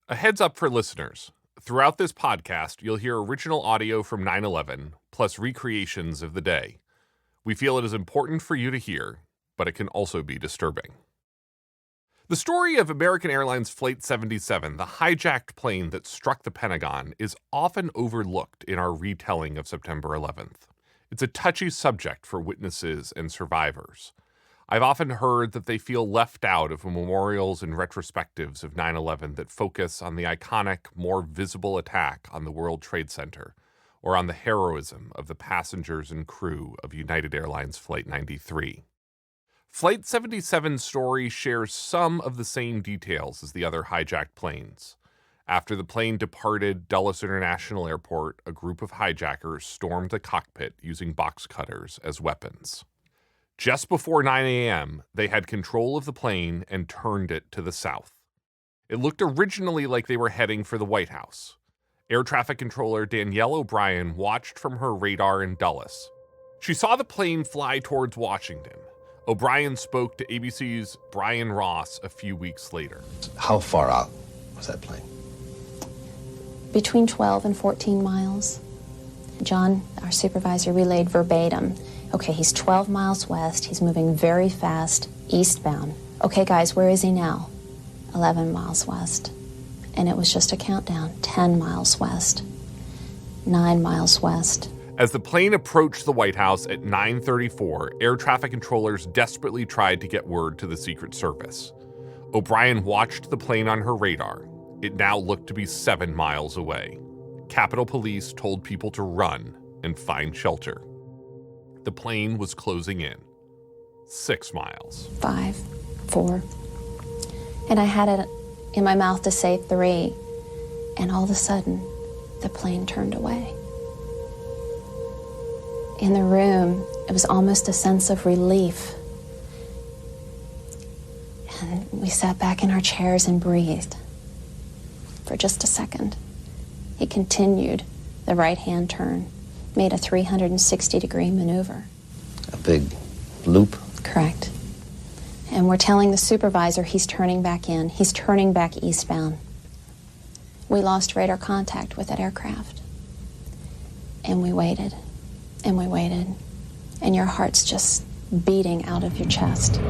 A heads up for listeners. Throughout this podcast, you'll hear original audio from 9/11, plus recreations of the day. We feel it is important for you to hear, but it can also be disturbing. The story of American Airlines Flight 77, the hijacked plane that struck the Pentagon, is often overlooked in our retelling of September 11th. It's a touchy subject for witnesses and survivors. I've often heard that they feel left out of memorials and retrospectives of 9/11 that focus on the iconic, more visible attack on the World Trade Center, or on the heroism of the passengers and crew of United Airlines Flight 93. Flight 77's story shares some of the same details as the other hijacked planes. After the plane departed Dulles International Airport, a group of hijackers stormed the cockpit using box cutters as weapons. Just before 9 a.m., they had control of the plane and turned it to the south. It looked originally like they were heading for the White House. Air traffic controller Danielle O'Brien watched from her radar in Dulles. She saw the plane fly towards Washington. O'Brien spoke to ABC's Brian Ross a few weeks later. How far out was that plane? Between 12 and 14 miles. John, our supervisor, relayed verbatim. Okay, he's 12 miles west. He's moving very fast, eastbound. Okay, guys, where is he now? 11 miles west. And it was just a countdown. 10 miles west. 9 miles west. As the plane approached the White House at 9:34, air traffic controllers desperately tried to get word to the Secret Service. O'Brien watched the plane on her radar. It now looked to be 7 miles away. Capitol Police told people to run and find shelter. The plane was closing in. 6 miles. 5, 4. And I had it in my mouth to say 3. And all of a sudden, the plane turned away. In the room, it was almost a sense of relief. And we sat back in our chairs and breathed. For just a second. He continued the right-hand turn, made a 360-degree maneuver. A big loop? Correct. And we're telling the supervisor he's turning back in. He's turning back eastbound. We lost radar contact with that aircraft. And we waited, and we waited, and your heart's just beating out of your chest.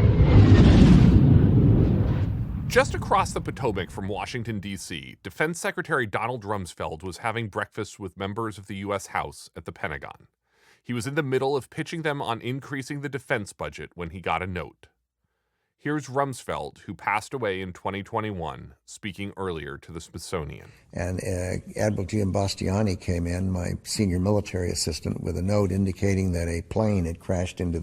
Just across the Potomac from Washington, D.C., Defense Secretary Donald Rumsfeld was having breakfast with members of the U.S. House at the Pentagon. He was in the middle of pitching them on increasing the defense budget when he got a note. Here's Rumsfeld, who passed away in 2021, speaking earlier to the Smithsonian. And Admiral Giambastiani came in, my senior military assistant, with a note indicating that a plane had crashed into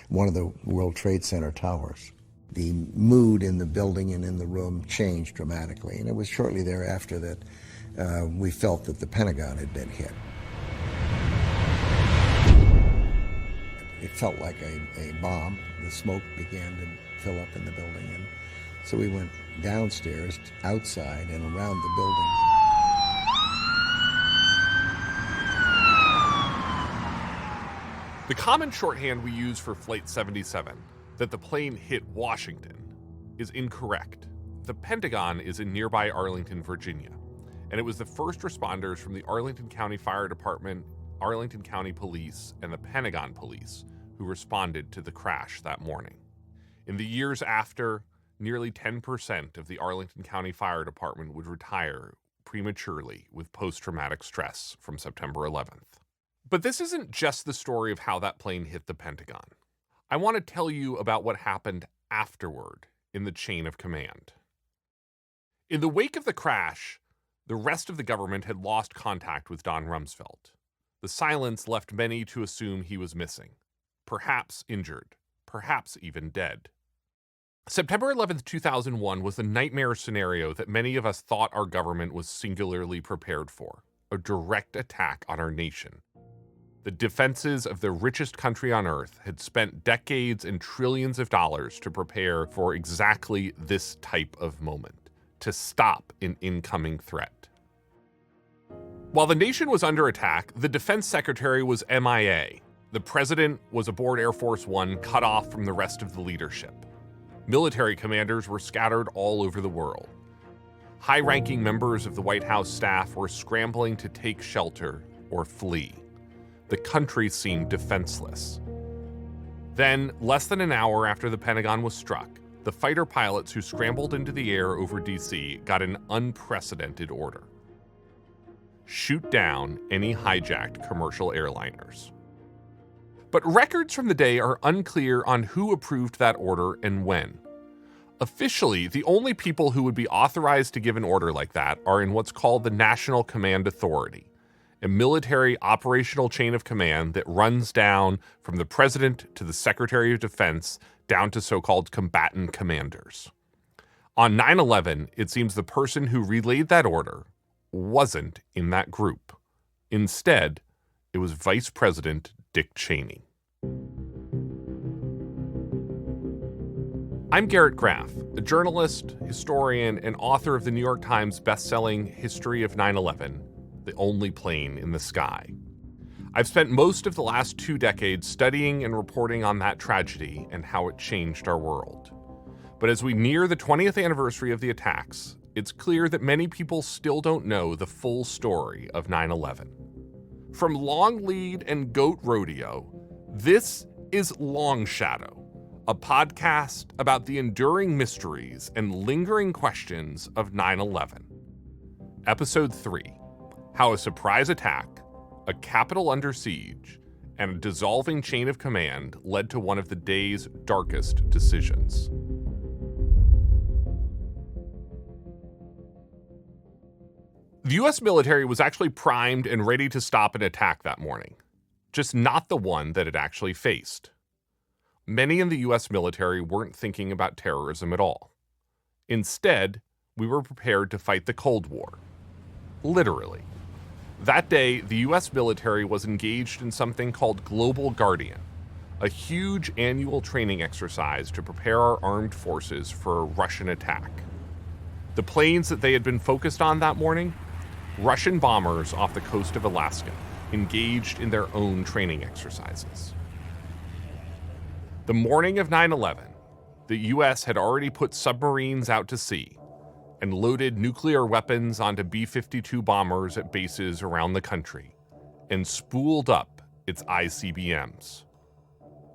one of the World Trade Center towers. The mood in the building and in the room changed dramatically, and it was shortly thereafter that we felt that the Pentagon had been hit. It felt like a bomb. The smoke began to fill up in the building, and so we went downstairs, outside, and around the building. The common shorthand we use for Flight 77, that the plane hit Washington, is incorrect. The Pentagon is in nearby Arlington, Virginia, and it was the first responders from the Arlington County Fire Department, Arlington County Police, and the Pentagon Police who responded to the crash that morning. In the years after, nearly 10% of the Arlington County Fire Department would retire prematurely with post-traumatic stress from September 11th. But this isn't just the story of how that plane hit the Pentagon. I want to tell you about what happened afterward in the chain of command. In the wake of the crash, the rest of the government had lost contact with Don Rumsfeld. The silence left many to assume he was missing, perhaps injured, perhaps even dead. September 11th, 2001 was the nightmare scenario that many of us thought our government was singularly prepared for, a direct attack on our nation. The defenses of the richest country on earth had spent decades and trillions of dollars to prepare for exactly this type of moment, to stop an incoming threat. While the nation was under attack, the defense secretary was MIA. The president was aboard Air Force One, cut off from the rest of the leadership. Military commanders were scattered all over the world. High-ranking members of the White House staff were scrambling to take shelter or flee. The country seemed defenseless. Then, less than an hour after the Pentagon was struck, the fighter pilots who scrambled into the air over D.C. got an unprecedented order: shoot down any hijacked commercial airliners. But records from the day are unclear on who approved that order and when. Officially, the only people who would be authorized to give an order like that are in what's called the National Command Authority, a military operational chain of command that runs down from the President to the Secretary of Defense down to so-called combatant commanders. On 9/11, it seems the person who relayed that order wasn't in that group. Instead, it was Vice President Dick Cheney. I'm Garrett Graff, a journalist, historian, and author of the New York Times bestselling History of 9/11, The Only Plane in the Sky. I've spent most of the last 2 decades studying and reporting on that tragedy and how it changed our world. But as we near the 20th anniversary of the attacks, it's clear that many people still don't know the full story of 9/11. From Long Lead and Goat Rodeo, this is Long Shadow, a podcast about the enduring mysteries and lingering questions of 9/11. Episode 3, How a Surprise Attack, a Capitol Under Siege, and a dissolving chain of command led to one of the day's darkest decisions. The U.S. military was actually primed and ready to stop an attack that morning, just not the one that it actually faced. Many in the U.S. military weren't thinking about terrorism at all. Instead, we were prepared to fight the Cold War. Literally. That day, the U.S. military was engaged in something called Global Guardian, a huge annual training exercise to prepare our armed forces for a Russian attack. The planes that they had been focused on that morning? Russian bombers off the coast of Alaska, engaged in their own training exercises. The morning of 9/11, the U.S. had already put submarines out to sea and loaded nuclear weapons onto B-52 bombers at bases around the country and spooled up its ICBMs.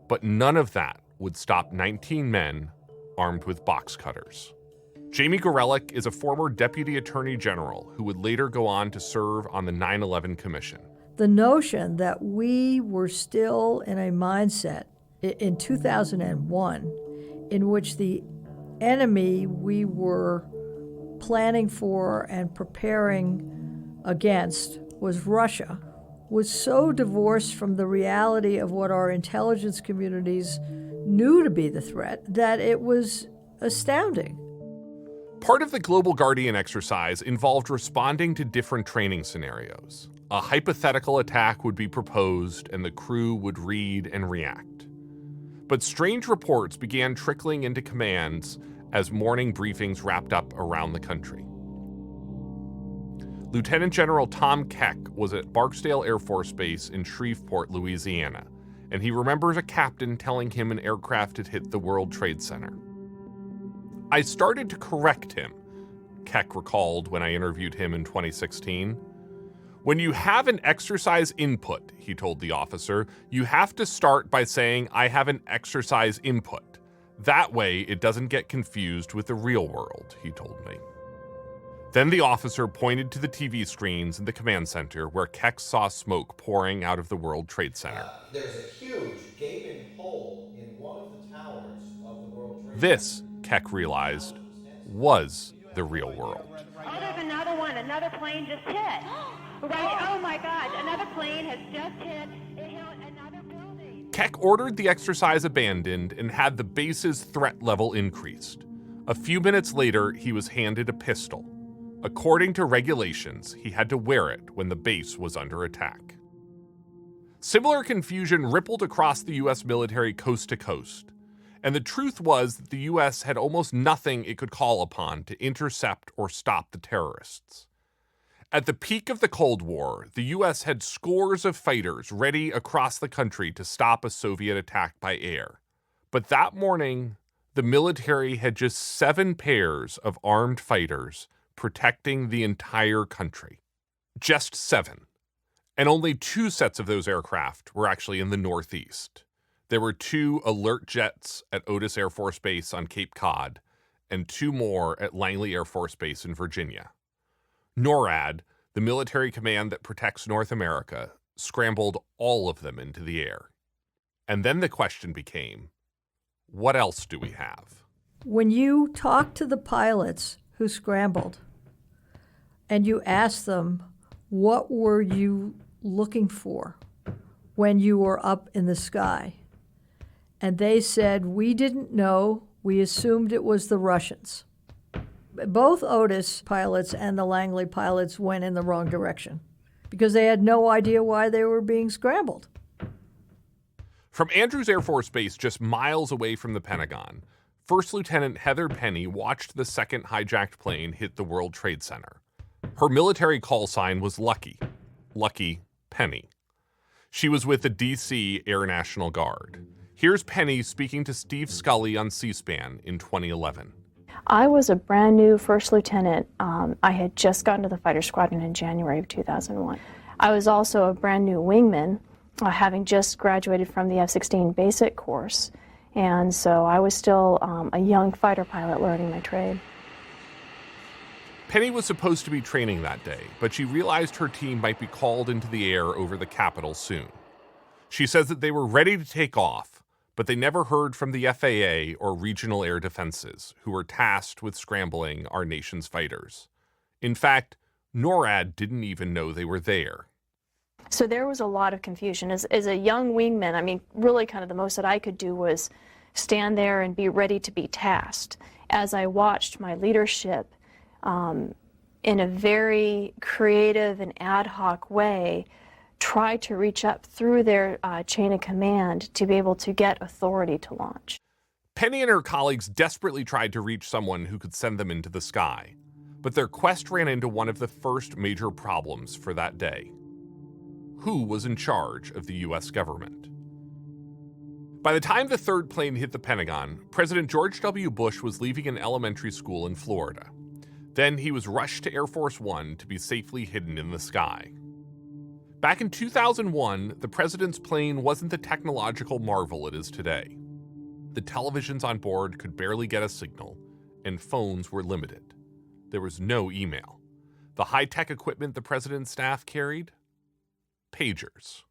But none of that would stop 19 men armed with box cutters. Jamie Gorelick is a former Deputy Attorney General who would later go on to serve on the 9/11 Commission. The notion that we were still in a mindset in 2001 in which the enemy we were planning for and preparing against was Russia was so divorced from the reality of what our intelligence communities knew to be the threat that it was astounding. Part of the Global Guardian exercise involved responding to different training scenarios. A hypothetical attack would be proposed and the crew would read and react. But strange reports began trickling into commands as morning briefings wrapped up around the country. Lieutenant General Tom Keck was at Barksdale Air Force Base in Shreveport, Louisiana, and he remembers a captain telling him an aircraft had hit the World Trade Center. I started to correct him, Keck recalled when I interviewed him in 2016. When you have an exercise input, he told the officer, you have to start by saying, I have an exercise input. That way, it doesn't get confused with the real world, he told me. Then the officer pointed to the TV screens in the command center where Keck saw smoke pouring out of the World Trade Center. There's a huge gaping hole in one of the towers of the World Trade Center. This, Keck realized, was the real world. Oh, there's another one. Another plane just hit. Right. Oh, my gosh. Another plane has just hit. It hit another building. Keck ordered the exercise abandoned and had the base's threat level increased. A few minutes later, he was handed a pistol. According to regulations, he had to wear it when the base was under attack. Similar confusion rippled across the U.S. military coast to coast. And the truth was that the U.S. had almost nothing it could call upon to intercept or stop the terrorists. At the peak of the Cold War, the U.S. had scores of fighters ready across the country to stop a Soviet attack by air. But that morning, the military had just 7 pairs of armed fighters protecting the entire country. Just 7. And only 2 sets of those aircraft were actually in the Northeast. There were 2 alert jets at Otis Air Force Base on Cape Cod and 2 more at Langley Air Force Base in Virginia. NORAD, the military command that protects North America, scrambled all of them into the air. And then the question became, what else do we have? When you talk to the pilots who scrambled and you ask them, what were you looking for when you were up in the sky? And they said, we didn't know, we assumed it was the Russians. Both Otis pilots and the Langley pilots went in the wrong direction because they had no idea why they were being scrambled. From Andrews Air Force Base, just miles away from the Pentagon, First Lieutenant Heather Penny watched the second hijacked plane hit the World Trade Center. Her military call sign was Lucky. Lucky Penny. She was with the D.C. Air National Guard. Here's Penny speaking to Steve Scully on C-SPAN in 2011. I was a brand new first lieutenant. I had just gotten to the fighter squadron in January of 2001. I was also a brand new wingman, having just graduated from the F-16 basic course. And so I was still a young fighter pilot learning my trade. Penny was supposed to be training that day, but she realized her team might be called into the air over the Capitol soon. She says that they were ready to take off, but they never heard from the FAA or regional air defenses, who were tasked with scrambling our nation's fighters. In fact, NORAD didn't even know they were there. So there was a lot of confusion. As a young wingman, I mean, really kind of the most that I could do was stand there and be ready to be tasked. As I watched my leadership in a very creative and ad hoc way try to reach up through their chain of command to be able to get authority to launch. Penny and her colleagues desperately tried to reach someone who could send them into the sky, but their quest ran into one of the first major problems for that day. Who was in charge of the U.S. government? By the time the third plane hit the Pentagon, President George W. Bush was leaving an elementary school in Florida. Then he was rushed to Air Force One to be safely hidden in the sky. Back in 2001, the president's plane wasn't the technological marvel it is today. The televisions on board could barely get a signal, and phones were limited. There was no email. The high-tech equipment the president's staff carried? Pagers.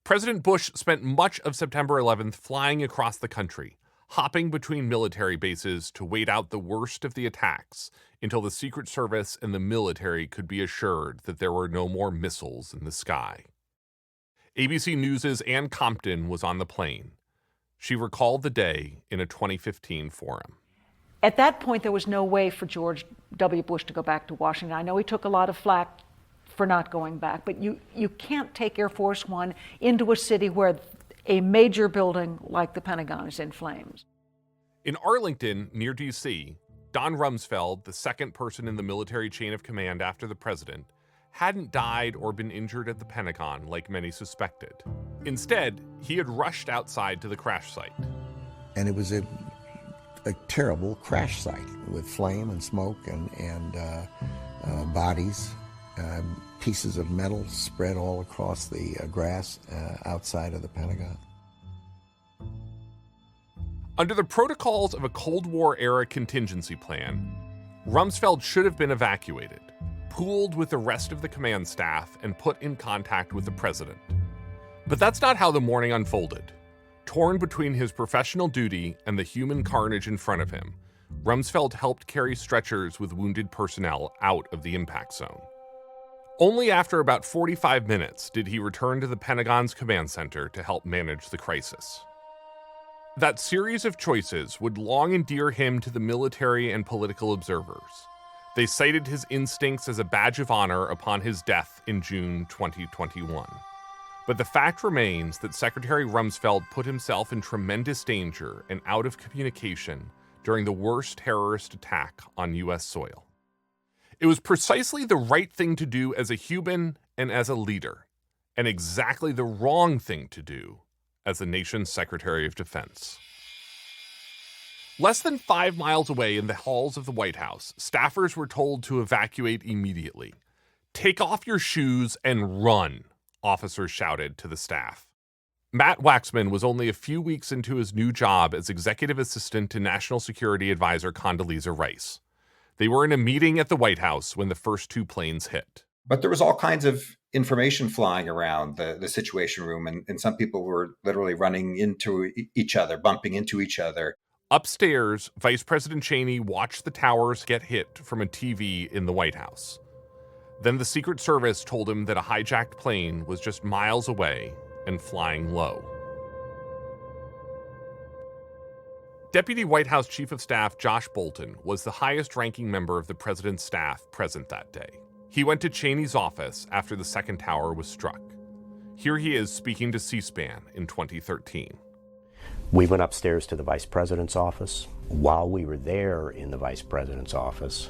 President Bush spent much of September 11th flying across the country, hopping between military bases to wait out the worst of the attacks until the Secret Service and the military could be assured that there were no more missiles in the sky. ABC News' Ann Compton was on the plane. She recalled the day in a 2015 forum. At that point, there was no way for George W. Bush to go back to Washington. I know he took a lot of flack for not going back, but you can't take Air Force One into a city where a major building like the Pentagon is in flames. In Arlington, near D.C., Don Rumsfeld, the second person in the military chain of command after the president, hadn't died or been injured at the Pentagon like many suspected. Instead, he had rushed outside to the crash site. And it was a terrible crash site with flame and smoke and bodies, pieces of metal spread all across the grass outside of the Pentagon. Under the protocols of a Cold War-era contingency plan, Rumsfeld should have been evacuated, pooled with the rest of the command staff, and put in contact with the president. But that's not how the morning unfolded. Torn between his professional duty and the human carnage in front of him, Rumsfeld helped carry stretchers with wounded personnel out of the impact zone. Only after about 45 minutes did he return to the Pentagon's command center to help manage the crisis. That series of choices would long endear him to the military and political observers. They cited his instincts as a badge of honor upon his death in June 2021. But the fact remains that Secretary Rumsfeld put himself in tremendous danger and out of communication during the worst terrorist attack on U.S. soil. It was precisely the right thing to do as a human and as a leader, and exactly the wrong thing to do as the nation's Secretary of Defense. Less than 5 miles away in the halls of the White House, staffers were told to evacuate immediately. "Take off your shoes and run," officers shouted to the staff. Matt Waxman was only a few weeks into his new job as executive assistant to National Security Advisor Condoleezza Rice. They were in a meeting at the White House when the first 2 planes hit. But there was all kinds of information flying around the Situation Room, and some people were literally running into each other, bumping into each other. Upstairs, Vice President Cheney watched the towers get hit from a TV in the White House. Then the Secret Service told him that a hijacked plane was just miles away and flying low. Deputy White House Chief of Staff Josh Bolten was the highest-ranking member of the president's staff present that day. He went to Cheney's office after the second tower was struck. Here he is speaking to C-SPAN in 2013. We went upstairs to the vice president's office. While we were there in the vice president's office,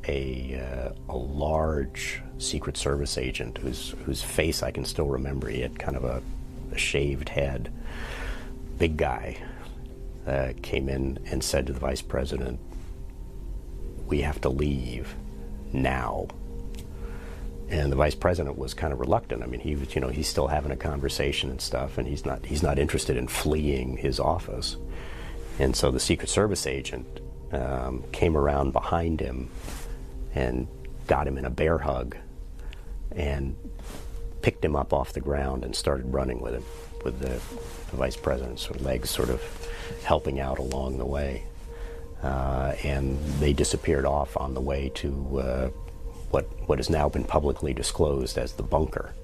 a large Secret Service agent whose face I can still remember, he had kind of a shaved head, big guy, came in and said to the vice president, "We have to leave now." And the vice president was kind of reluctant. I mean, he was, he's still having a conversation and stuff, and he's not interested in fleeing his office. And so the Secret Service agent came around behind him and got him in a bear hug and picked him up off the ground and started running with him, with the vice president's legs sort of helping out along the way. And they disappeared off on the way to what has now been publicly disclosed as the bunker.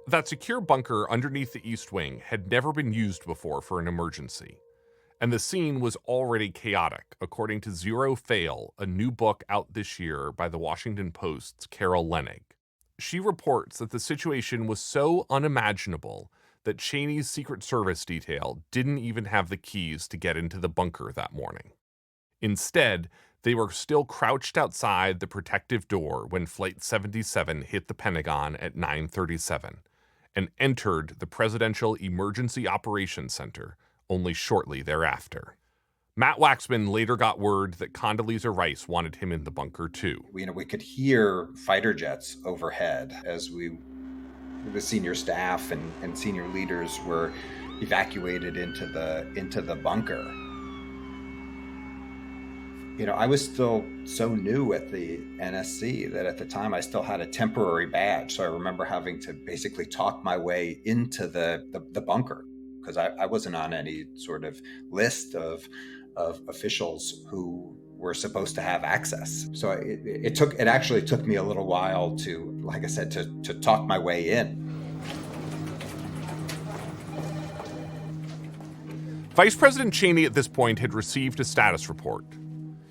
That secure bunker underneath the East Wing had never been used before for an emergency. And the scene was already chaotic, according to Zero Fail, a new book out this year by the Washington Post's Carol Leonnig. She reports that the situation was so unimaginable that Cheney's Secret Service detail didn't even have the keys to get into the bunker that morning. Instead, they were still crouched outside the protective door when Flight 77 hit the Pentagon at 9:37 and entered the Presidential Emergency Operations Center only shortly thereafter. Matt Waxman later got word that Condoleezza Rice wanted him in the bunker too. We could hear fighter jets overhead as the senior staff and senior leaders were evacuated into the bunker. I was still so new at the NSC that at the time I still had a temporary badge. So I remember having to basically talk my way into the bunker because I wasn't on any sort of list of officials who were supposed to have access. So it actually took me a little while to, like I said, to talk my way in. Vice President Cheney at this point had received a status report.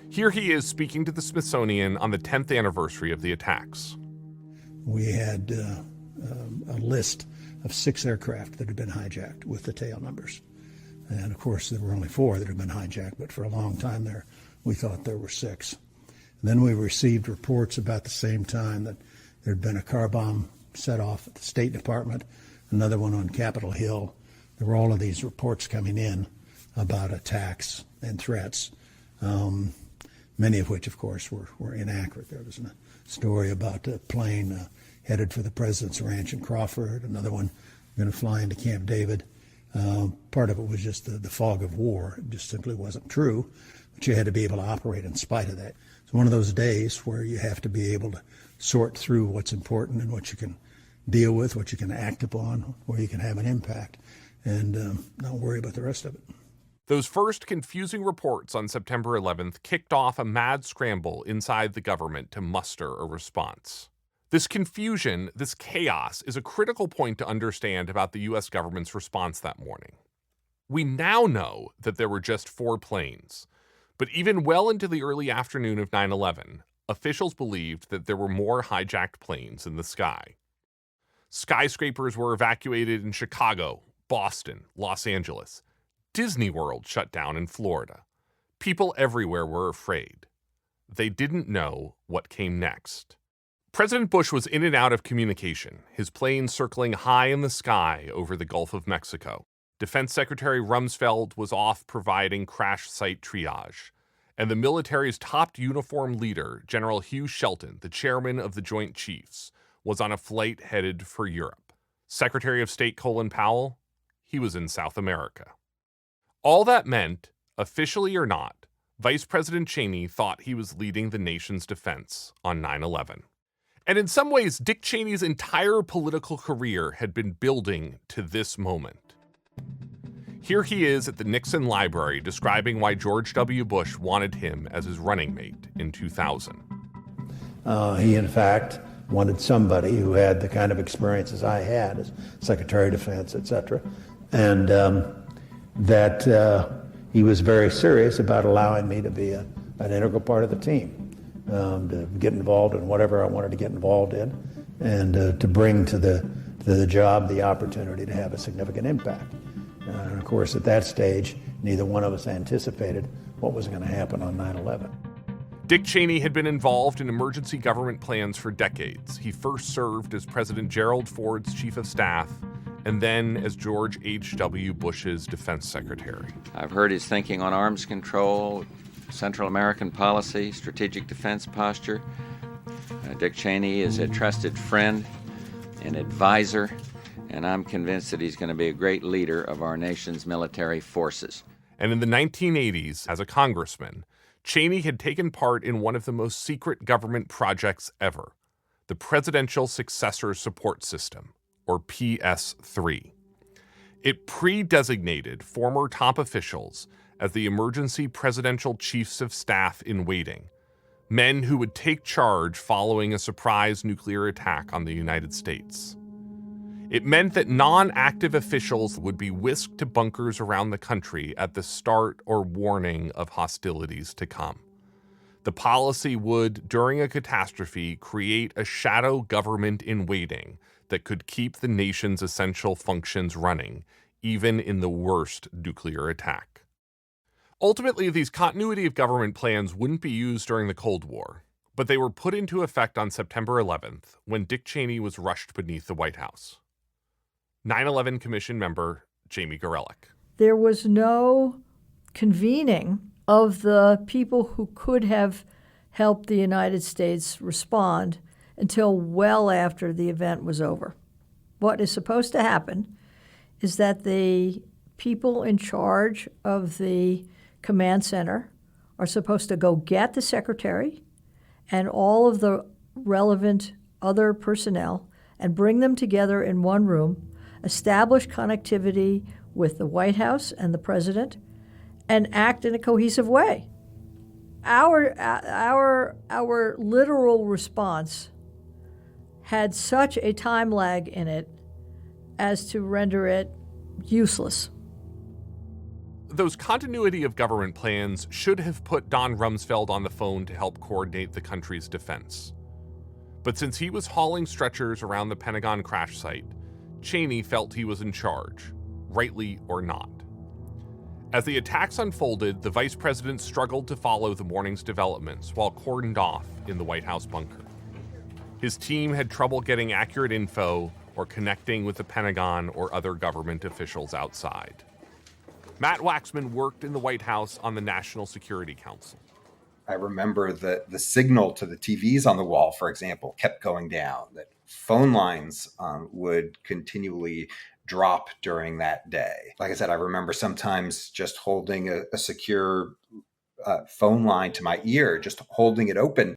Here he is speaking to the Smithsonian on the 10th anniversary of the attacks. We had a list of 6 aircraft that had been hijacked with the tail numbers. And of course, there were only 4 that had been hijacked, but for a long time there, we thought there were 6. And then we received reports about the same time that there had been a car bomb set off at the State Department, another one on Capitol Hill. There were all of these reports coming in about attacks and threats. Many of which, of course, were inaccurate. There was a story about a plane headed for the president's ranch in Crawford, another one going to fly into Camp David. Part of it was just the fog of war. It just simply wasn't true, but you had to be able to operate in spite of that. It's one of those days where you have to be able to sort through what's important and what you can deal with, what you can act upon, where you can have an impact, and not worry about the rest of it. Those first confusing reports on September 11th kicked off a mad scramble inside the government to muster a response. This confusion, this chaos, is a critical point to understand about the U.S. government's response that morning. We now know that there were just 4 planes, but even well into the early afternoon of 9/11, officials believed that there were more hijacked planes in the sky. Skyscrapers were evacuated in Chicago, Boston, Los Angeles. Disney World shut down in Florida. People everywhere were afraid. They didn't know what came next. President Bush was in and out of communication, his plane circling high in the sky over the Gulf of Mexico. Defense Secretary Rumsfeld was off providing crash site triage, and the military's top uniformed leader, General Hugh Shelton, the chairman of the Joint Chiefs, was on a flight headed for Europe. Secretary of State Colin Powell, he was in South America. All that meant, officially or not, Vice President Cheney thought he was leading the nation's defense on 9/11. And in some ways, Dick Cheney's entire political career had been building to this moment. Here he is at the Nixon Library describing why George W. Bush wanted him as his running mate in 2000. He, in fact, wanted somebody who had the kind of experiences I had as Secretary of Defense, et cetera, and that he was very serious about allowing me to be an integral part of the team, to get involved in whatever I wanted to get involved in, and to bring to the job the opportunity to have a significant impact. And of course, at that stage, neither one of us anticipated what was going to happen on 9/11. Dick Cheney had been involved in emergency government plans for decades. He first served as President Gerald Ford's chief of staff, and then as George H.W. Bush's defense secretary. I've heard his thinking on arms control, Central American policy, strategic defense posture. Dick Cheney is a trusted friend, an advisor, and I'm convinced that he's going to be a great leader of our nation's military forces. And in the 1980s, as a congressman, Cheney had taken part in one of the most secret government projects ever, the Presidential Successor Support System, or PS3. It pre-designated former top officials as the emergency presidential chiefs of staff in waiting, men who would take charge following a surprise nuclear attack on the United States. It meant that non-active officials would be whisked to bunkers around the country at the start or warning of hostilities to come. The policy would, during a catastrophe, create a shadow government in waiting that could keep the nation's essential functions running, even in the worst nuclear attack. Ultimately, these continuity of government plans wouldn't be used during the Cold War, but they were put into effect on September 11th when Dick Cheney was rushed beneath the White House. 9/11 Commission member Jamie Gorelick. There was no convening of the people who could have helped the United States respond until well after the event was over. What is supposed to happen is that the people in charge of the command center are supposed to go get the secretary and all of the relevant other personnel and bring them together in one room, establish connectivity with the White House and the president, and act in a cohesive way. Our literal response had such a time lag in it as to render it useless. Those continuity of government plans should have put Don Rumsfeld on the phone to help coordinate the country's defense. But since he was hauling stretchers around the Pentagon crash site, Cheney felt he was in charge, rightly or not. As the attacks unfolded, the vice president struggled to follow the morning's developments while cordoned off in the White House bunker. His team had trouble getting accurate info or connecting with the Pentagon or other government officials outside. Matt Waxman worked in the White House on the National Security Council. I remember the signal to the TVs on the wall, for example, kept going down, that phone lines would continually drop during that day. Like I said, I remember sometimes just holding a secure phone line to my ear, just holding it open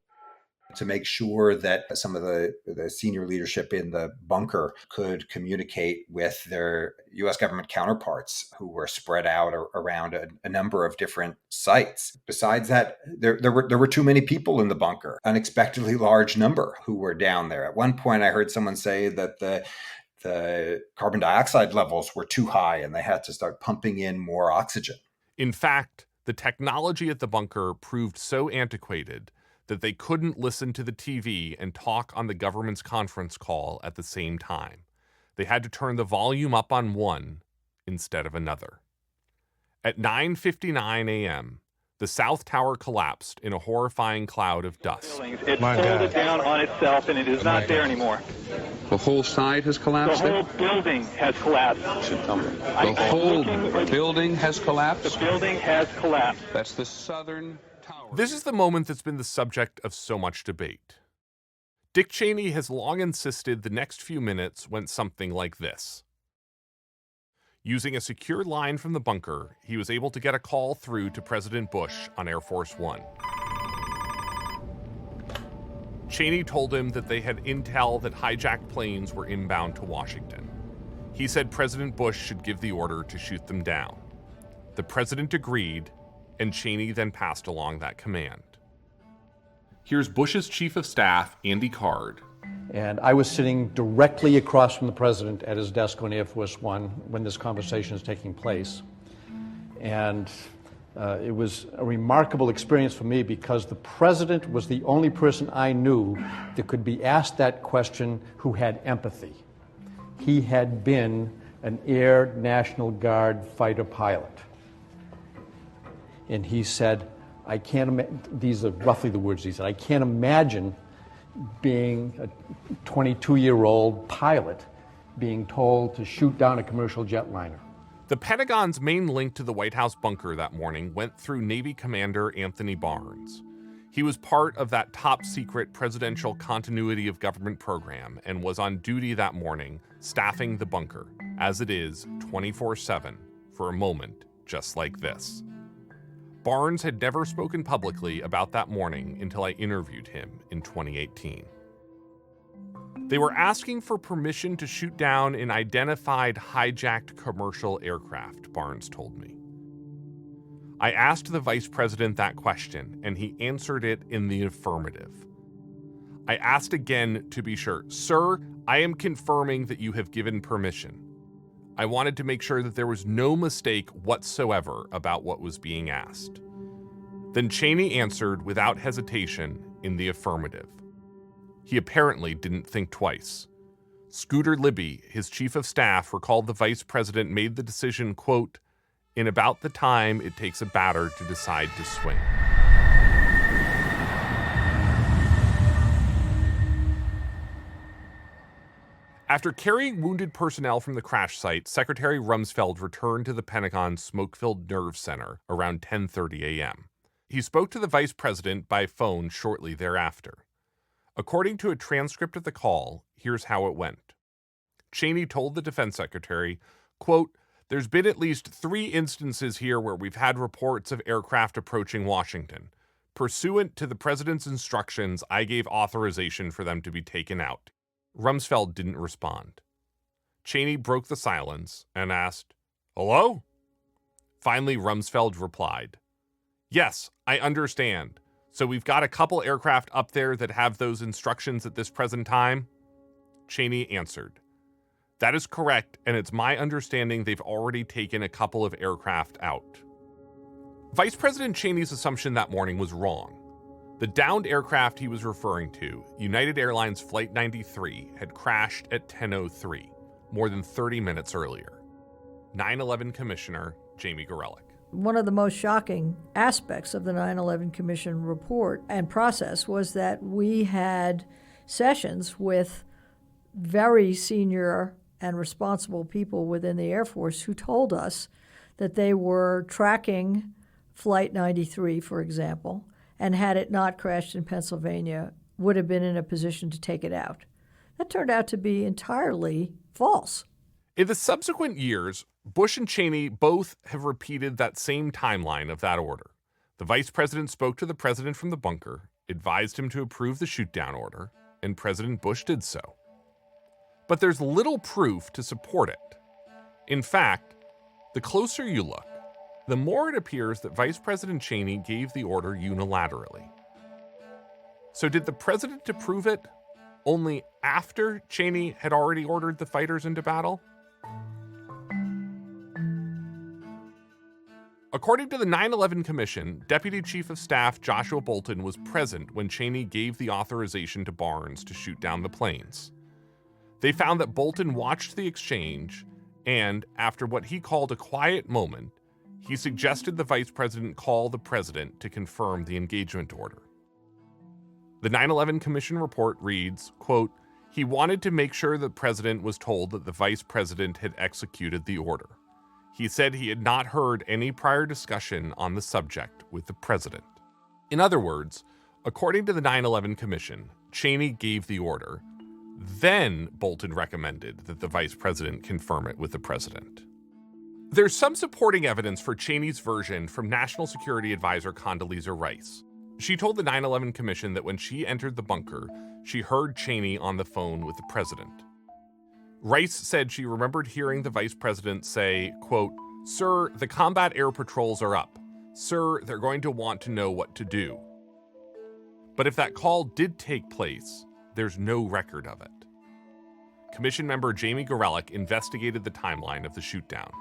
to make sure that some of the senior leadership in the bunker could communicate with their U.S. government counterparts who were spread out around a number of different sites. Besides that, there were too many people in the bunker, unexpectedly large number who were down there. At one point, I heard someone say that the carbon dioxide levels were too high and they had to start pumping in more oxygen. In fact, the technology at the bunker proved so antiquated that they couldn't listen to the TV and talk on the government's conference call at the same time. They had to turn the volume up on one instead of another. At 9:59 a.m., the South Tower collapsed in a horrifying cloud of dust. It folded down on itself, and it is not there anymore. The whole side has collapsed? The whole building has collapsed. The whole building has collapsed? The building has collapsed. That's the southern tower. This is the moment that's been the subject of so much debate. Dick Cheney has long insisted the next few minutes went something like this. Using a secure line from the bunker, he was able to get a call through to President Bush on Air Force One. Cheney told him that they had intel that hijacked planes were inbound to Washington. He said President Bush should give the order to shoot them down. The president agreed, and Cheney then passed along that command. Here's Bush's chief of staff, Andy Card. And I was sitting directly across from the president at his desk on Air Force One when this conversation is taking place. And it was a remarkable experience for me because the president was the only person I knew that could be asked that question who had empathy. He had been an Air National Guard fighter pilot. And he said, I can't imagine, these are roughly the words he said, I can't imagine being a 22-year-old pilot being told to shoot down a commercial jetliner. The Pentagon's main link to the White House bunker that morning went through Navy Commander Anthony Barnes. He was part of that top-secret Presidential Continuity of Government program and was on duty that morning, staffing the bunker, as it is 24/7, for a moment just like this. Barnes had never spoken publicly about that morning until I interviewed him in 2018. They were asking for permission to shoot down an identified hijacked commercial aircraft, Barnes told me. I asked the vice president that question, and he answered it in the affirmative. I asked again to be sure, Sir, I am confirming that you have given permission. I wanted to make sure that there was no mistake whatsoever about what was being asked. Then Cheney answered without hesitation in the affirmative. He apparently didn't think twice. Scooter Libby, his chief of staff, recalled the vice president made the decision, quote, in about the time it takes a batter to decide to swing. After carrying wounded personnel from the crash site, Secretary Rumsfeld returned to the Pentagon's smoke-filled nerve center around 10:30 a.m. He spoke to the vice president by phone shortly thereafter. According to a transcript of the call, here's how it went. Cheney told the defense secretary, quote, there's been at least 3 instances here where we've had reports of aircraft approaching Washington. Pursuant to the president's instructions, I gave authorization for them to be taken out. Rumsfeld didn't respond. Cheney broke the silence and asked, hello? Finally, Rumsfeld replied, yes, I understand. So we've got a couple aircraft up there that have those instructions at this present time? Cheney answered, that is correct, and it's my understanding they've already taken a couple of aircraft out. Vice President Cheney's assumption that morning was wrong. The downed aircraft he was referring to, United Airlines Flight 93, had crashed at 10:03, more than 30 minutes earlier. 9/11 Commissioner Jamie Gorelick. One of the most shocking aspects of the 9/11 Commission report and process was that we had sessions with very senior and responsible people within the Air Force who told us that they were tracking Flight 93, for example, and had it not crashed in Pennsylvania, would have been in a position to take it out. That turned out to be entirely false. In the subsequent years, Bush and Cheney both have repeated that same timeline of that order. The vice president spoke to the president from the bunker, advised him to approve the shoot-down order, and President Bush did so. But there's little proof to support it. In fact, the closer you look, the more it appears that Vice President Cheney gave the order unilaterally. So did the president approve it only after Cheney had already ordered the fighters into battle? According to the 9/11 Commission, Deputy Chief of Staff Joshua Bolten was present when Cheney gave the authorization to Barnes to shoot down the planes. They found that Bolten watched the exchange and, after what he called a quiet moment, he suggested the vice president call the president to confirm the engagement order. The 9/11 Commission report reads, quote, He wanted to make sure the president was told that the vice president had executed the order. He said he had not heard any prior discussion on the subject with the president. In other words, according to the 9/11 Commission, Cheney gave the order. Then Bolton recommended that the vice president confirm it with the president. There's some supporting evidence for Cheney's version from National Security Advisor Condoleezza Rice. She told the 9/11 Commission that when she entered the bunker, she heard Cheney on the phone with the president. Rice said she remembered hearing the vice president say, quote, "Sir, the combat air patrols are up. Sir, they're going to want to know what to do." But if that call did take place, there's no record of it. Commission member Jamie Gorelick investigated the timeline of the shootdown.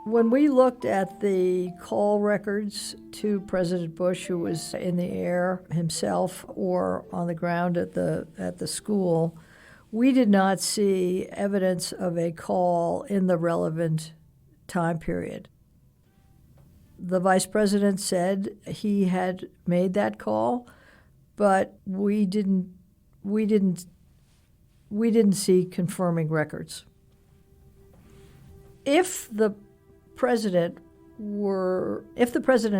When we looked at the call records to President Bush, who was in the air himself or on the ground at the school, we did not see evidence of a call in the relevant time period. The vice president said he had made that call, but we didn't see confirming records. If the president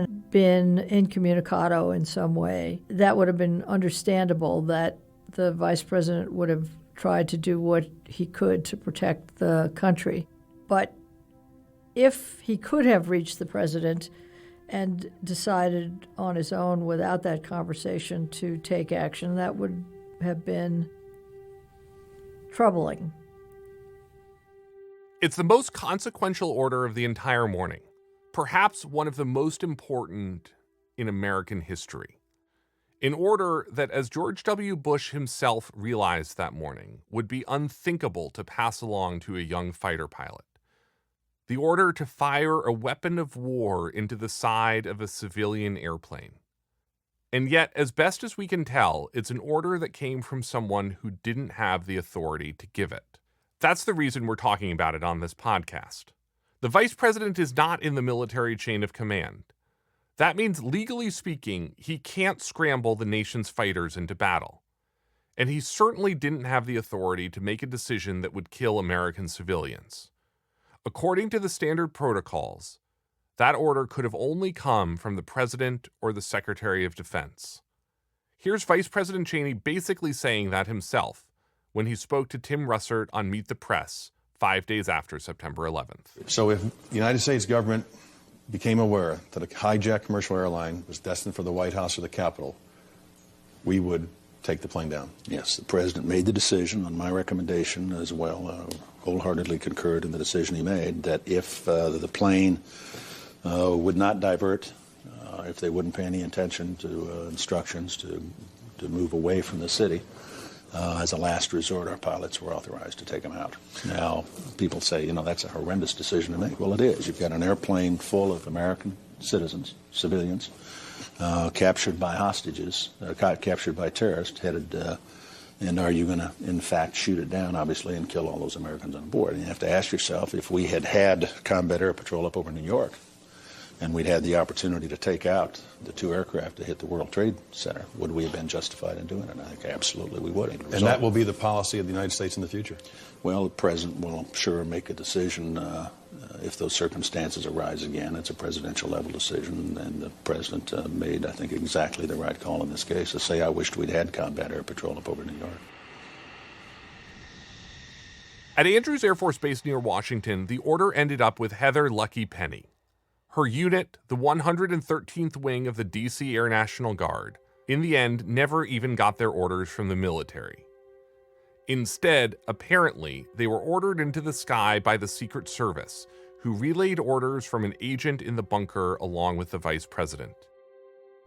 had been incommunicado in some way, that would have been understandable that the vice president would have tried to do what he could to protect the country. But if he could have reached the president and decided on his own without that conversation to take action, that would have been troubling. It's the most consequential order of the entire morning, perhaps one of the most important in American history. An order that, as George W. Bush himself realized that morning, would be unthinkable to pass along to a young fighter pilot. The order to fire a weapon of war into the side of a civilian airplane. And yet, as best as we can tell, it's an order that came from someone who didn't have the authority to give it. That's the reason we're talking about it on this podcast. The vice president is not in the military chain of command. That means, legally speaking, he can't scramble the nation's fighters into battle. And he certainly didn't have the authority to make a decision that would kill American civilians. According to the standard protocols, that order could have only come from the president or the Secretary of Defense. Here's Vice President Cheney basically saying that himself when he spoke to Tim Russert on Meet the Press 5 days after September 11th. So if the United States government became aware that a hijacked commercial airline was destined for the White House or the Capitol, we would take the plane down. Yes, the president made the decision on my recommendation as well, wholeheartedly concurred in the decision he made, that if the plane would not divert, if they wouldn't pay any attention to instructions to move away from the city, as a last resort, our pilots were authorized to take them out. Now, people say, that's a horrendous decision to make. Well, it is. You've got an airplane full of American citizens, civilians, captured by hostages, captured by terrorists, headed, and are you going to, in fact, shoot it down, obviously, and kill all those Americans on board? And you have to ask yourself, if we had combat air patrol up over New York, and we'd had the opportunity to take out the two aircraft to hit the World Trade Center, would we have been justified in doing it? And I think absolutely we would. And that will be the policy of the United States in the future? Well, the president will, I'm sure, make a decision if those circumstances arise again. It's a presidential level decision, and the president made, I think, exactly the right call in this case to say, I wished we'd had combat air patrol up over New York. At Andrews Air Force Base near Washington, the order ended up with Heather Lucky Penny. Her unit, the 113th Wing of the D.C. Air National Guard, in the end never even got their orders from the military. Instead, apparently, they were ordered into the sky by the Secret Service, who relayed orders from an agent in the bunker along with the vice president.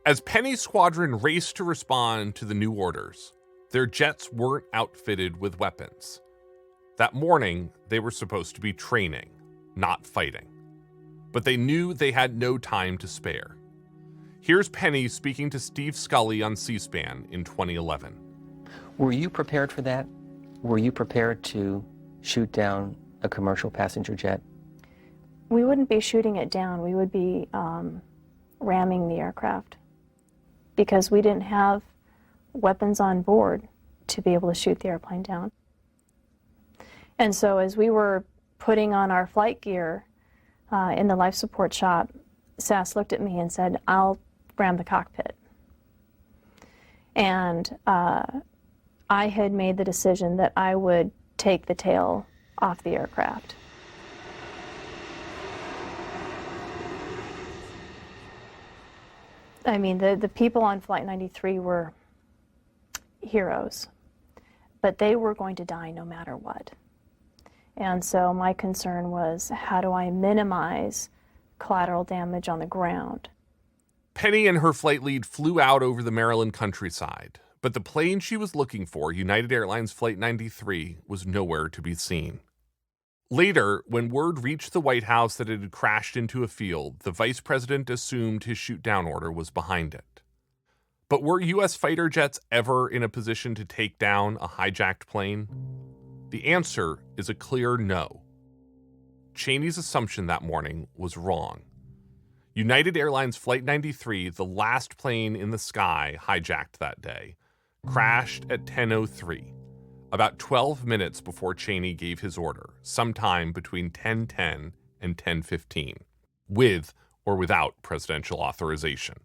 As Penny's squadron raced to respond to the new orders, their jets weren't outfitted with weapons. That morning, they were supposed to be training, not fighting. But they knew they had no time to spare. Here's Penny speaking to Steve Scully on C-SPAN in 2011. Were you prepared for that? Were you prepared to shoot down a commercial passenger jet? We wouldn't be shooting it down. We would be ramming the aircraft because we didn't have weapons on board. to be able to shoot the airplane down. And so as we were putting on our flight gear in the life support shop, Sass looked at me and said, "I'll ram the cockpit." And I had made the decision that I would take the tail off the aircraft. I mean, the people on Flight 93 were heroes, but they were going to die no matter what. And so my concern was, how do I minimize collateral damage on the ground? Penny and her flight lead flew out over the Maryland countryside, but the plane she was looking for, United Airlines Flight 93, was nowhere to be seen. Later, when word reached the White House that it had crashed into a field, the vice president assumed his shoot-down order was behind it. But were U.S. fighter jets ever in a position to take down a hijacked plane? The answer is a clear no. Cheney's assumption that morning was wrong. United Airlines Flight 93, the last plane in the sky hijacked that day, crashed at 10:03. About 12 minutes before Cheney gave his order, sometime between 10:10 and 10:15, with or without presidential authorization.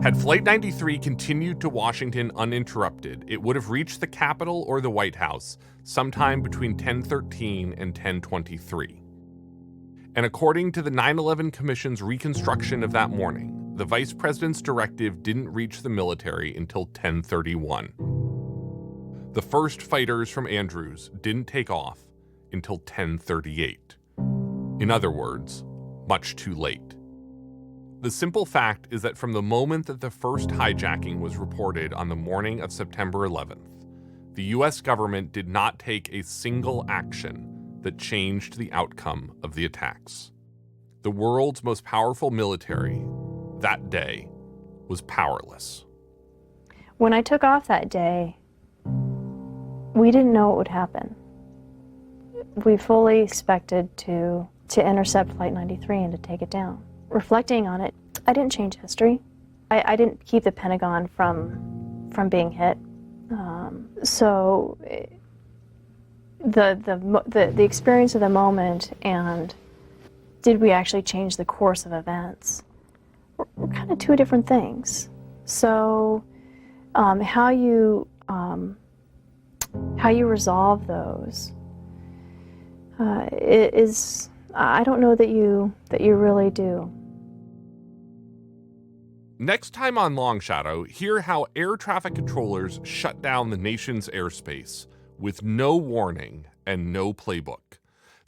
Had Flight 93 continued to Washington uninterrupted, it would have reached the Capitol or the White House sometime between 10:13 and 10:23. And according to the 9/11 Commission's reconstruction of that morning, the vice president's directive didn't reach the military until 10:31. The first fighters from Andrews didn't take off until 10:38. In other words, much too late. The simple fact is that from the moment that the first hijacking was reported on the morning of September 11th, the U.S. government did not take a single action that changed the outcome of the attacks. The world's most powerful military, that day, was powerless. When I took off that day, we didn't know what would happen. We fully expected to intercept Flight 93 and to take it down. Reflecting on it, I didn't change history. I didn't keep the Pentagon from being hit. So the experience of the moment and did we actually change the course of events were kind of two different things. So how you resolve those is, I don't know that you really do. Next time on Long Shadow, hear how air traffic controllers shut down the nation's airspace with no warning and no playbook.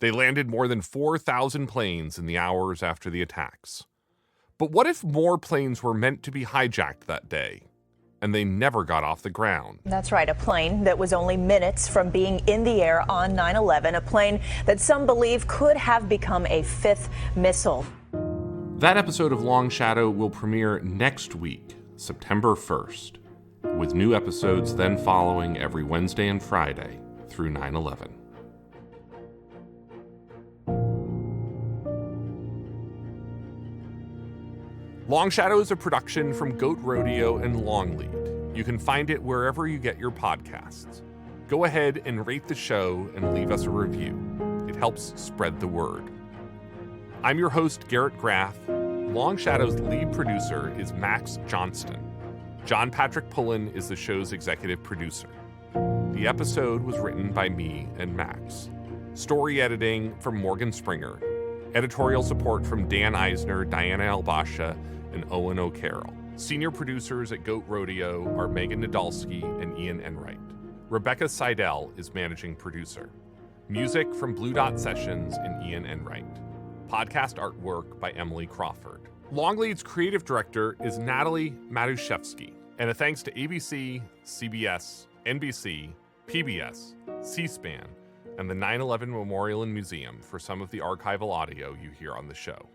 They landed more than 4,000 planes in the hours after the attacks. But what if more planes were meant to be hijacked that day, and they never got off the ground? That's right, a plane that was only minutes from being in the air on 9/11, a plane that some believe could have become a fifth missile. That episode of Long Shadow will premiere next week, September 1st, with new episodes then following every Wednesday and Friday through 9/11. Long Shadow is a production from Goat Rodeo and Longlead. You can find it wherever you get your podcasts. Go ahead and rate the show and leave us a review. It helps spread the word. I'm your host, Garrett Graff. Long Shadow's lead producer is Max Johnston. John Patrick Pullen is the show's executive producer. The episode was written by me and Max. Story editing from Morgan Springer. Editorial support from Dan Eisner, Diana Albasha, and Owen O'Carroll. Senior producers at Goat Rodeo are Megan Nadolski and Ian Enright. Rebecca Seidel is managing producer. Music from Blue Dot Sessions and Ian Enright. Podcast artwork by Emily Crawford. Longlead's creative director is Natalie Matuszewski. And a thanks to ABC, CBS, NBC, PBS, C-SPAN, and the 9/11 Memorial and Museum for some of the archival audio you hear on the show.